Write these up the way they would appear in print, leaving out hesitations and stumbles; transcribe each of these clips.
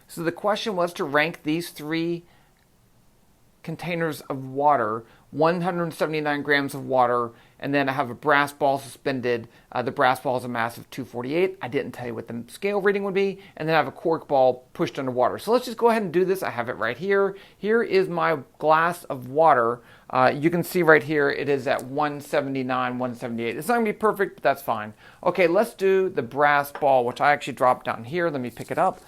So the question was to rank these three containers of water, 179 grams of water, and then I have a brass ball suspended. The brass ball is a mass of 248. I didn't tell you what the scale reading would be. And then I have a cork ball pushed underwater. So let's just go ahead and do this. I have it right here. Here is my glass of water. You can see right here it is at 179, 178. It's not going to be perfect, but that's fine. Okay, let's do the brass ball, which I actually dropped down here. Let me pick it up.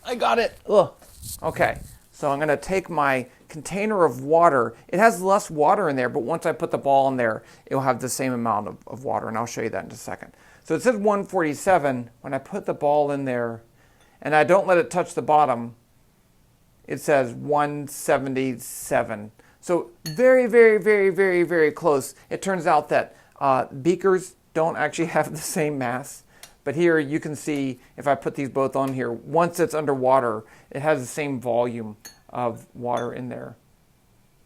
I got it. Ugh. Okay, so I'm going to take my container of water. It has less water in there, but once I put the ball in there, it will have the same amount of water, and I'll show you that in just a second. So it says 147. When I put the ball in there, and I don't let it touch the bottom, it says 177. So very, very, very, very, very close. It turns out that beakers don't actually have the same mass. But here you can see, if I put these both on here, once it's underwater, it has the same volume of water in there.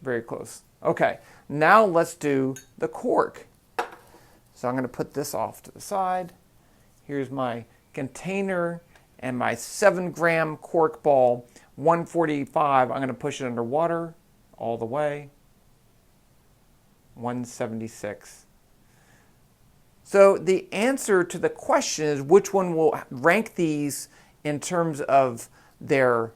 Very close. Okay, now let's do the cork. So I'm going to put this off to the side. Here's my container and my 7-gram cork ball, 145. I'm going to push it underwater all the way. 176. So the answer to the question is which one will rank these in terms of their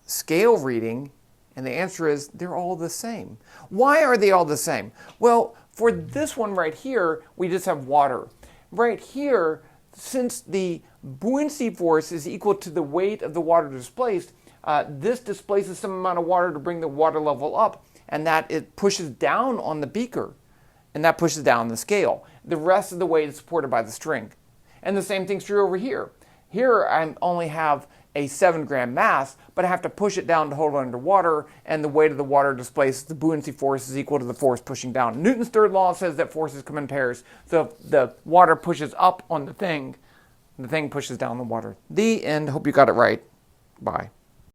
scale reading, and the answer is they're all the same. Why are they all the same? Well, for this one right here, we just have water. Right here, since the buoyancy force is equal to the weight of the water displaced, this displaces some amount of water to bring the water level up, and that it pushes down on the beaker, and that pushes down the scale. The rest of the weight is supported by the string. And the same thing's true over here. Here I only have a 7-gram mass, but I have to push it down to hold it underwater, and the weight of the water displaced, the buoyancy force is equal to the force pushing down. Newton's third law says that forces come in pairs. So if the water pushes up on the thing pushes down the water. The end. Hope you got it right. Bye.